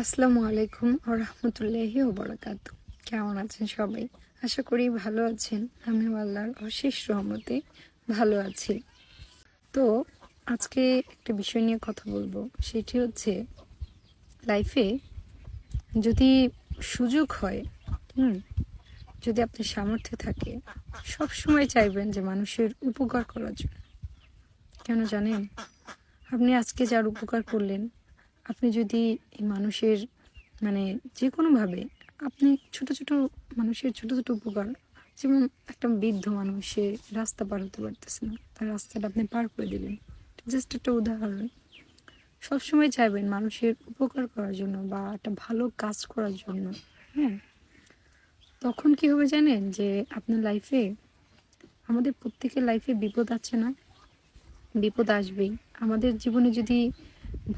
আসসালামু আলাইকুম রাহমাতুল্লাহি ওয়া বারাকাতু। কেমন আছেন সবাই? আশা করি ভালো আছেন। আমিও আল্লাহর অশেষ রহমতে ভালো আছি। তো আজকে একটা বিষয় নিয়ে কথা বলবো। সেটি হচ্ছে লাইফে যদি সুযোগ হয়, হুম, যদি আপনার সামর্থ্য থাকে, সব সময় চাইবেন যে মানুষের উপকার করার জন্য। কেন জানেন? আপনি আজকে যার উপকার করলেন, আপনি যদি এই মানুষের মানে যে কোনোভাবে আপনি ছোট ছোট মানুষের ছোট ছোট উপকার, যেমন একটা বৃদ্ধ মানুষ সে রাস্তা পার হতে পারতেছে না, তার রাস্তাটা আপনি পার করে দিলেন, জাস্ট একটা উদাহরণ। সবসময় চাইবেন মানুষের উপকার করার জন্য বা একটা ভালো কাজ করার জন্য। হ্যাঁ, তখন কি হবে জানেন, যে আপনার লাইফে, আমাদের প্রত্যেকের লাইফে বিপদ আছে না? বিপদ আসবেই। আমাদের জীবনে যদি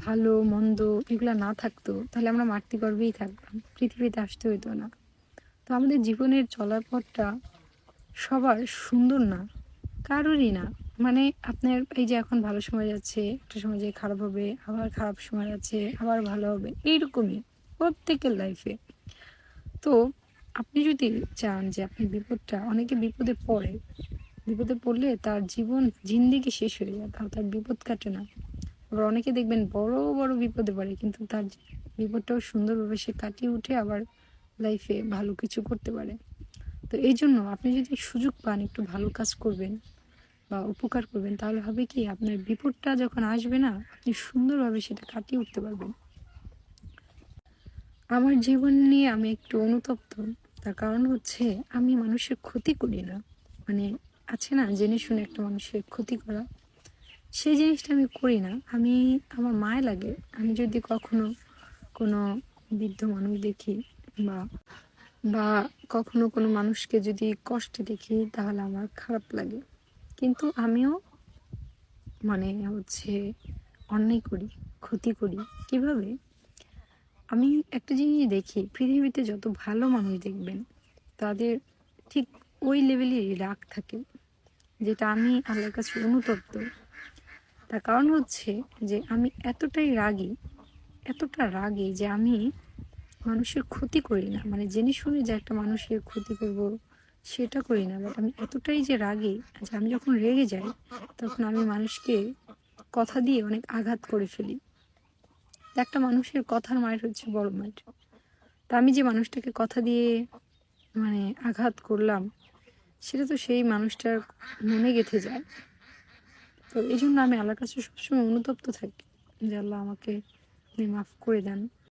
ভালো মন্দ এগুলা না থাকতো, তাহলে আমরা মাতৃগর্ভেই থাকতাম, পৃথিবীতে আসতে হইতো না। তো আমাদের জীবনের চলার পথটা সবার সুন্দর না, কারোরই না। মানে আপনার এই যে এখন ভালো সময় যাচ্ছে, একটা সময় যে খারাপ হবে, আবার খারাপ সময় যাচ্ছে, আবার ভালো হবে, এইরকমই প্রত্যেকের লাইফে। তো আপনি যদি চান যে আপনি বিপদটা, অনেকে বিপদে পড়ে, বিপদে পড়লে তার জীবন জিন্দেগি শেষ হয়ে যায়, তাও তার বিপদ কাটে না। আবার অনেকে দেখবেন বড় বড় বিপদে পড়ে, কিন্তু তার বিপদটাও সুন্দরভাবে সে কাটিয়ে উঠে আবার লাইফে ভালো কিছু করতে পারে। তো এই জন্য আপনি যদি সুযোগ পান একটু ভালো কাজ করবেন বা উপকার করবেন, তাহলে হবে কি, আপনার বিপদটা যখন আসবে না, আপনি সুন্দরভাবে সেটা কাটিয়ে উঠতে পারবেন। আমার জীবন নিয়ে আমি একটু অনুতপ্ত। তার কারণ হচ্ছে, আমি মানুষের ক্ষতি করি না। মানে আছে না, জেনে শুনে একটা মানুষের ক্ষতি করা, সেই জিনিসটা আমি করি না। আমার মায়া লাগে, আমি যদি কখনো কোনো বৃদ্ধ মানুষ দেখি বা বা কখনো কোনো মানুষকে যদি কষ্টে দেখি, তাহলে আমার খারাপ লাগে। কিন্তু আমিও হচ্ছে অন্যায় করি, ক্ষতি করি। কিভাবে? আমি একটা জিনিস দেখি, পৃথিবীতে যত ভালো মানুষ দেখবেন, তাদের ঠিক ওই লেভেলেরই রাগ থাকে, যেটা আমি আল্লাহর কাছে অনুতপ্ত। তার কারণ হচ্ছে যে আমি এতটাই রাগী, এতটা রাগী যে আমি মানুষের ক্ষতি করি না। মানে জেনে শুনে যে একটা মানুষের ক্ষতি করব, সেটা করি না। বাট আমি এতটাই যে রাগী, যে আমি যখন রেগে যাই, তখন আমি মানুষকে কথা দিয়ে অনেক আঘাত করে ফেলি। তো একটা মানুষের কথার মায়ের হচ্ছে বড় মায়ের। তা আমি যে মানুষটাকে কথা দিয়ে আঘাত করলাম, সেটা তো সেই মানুষটার মনে গেঁথে যায়। তো এই জন্য আমি আল্লাহর কাছে সবসময় অনুতপ্ত থাকি যে আল্লাহ আমাকে আপনি মাফ করে দেন।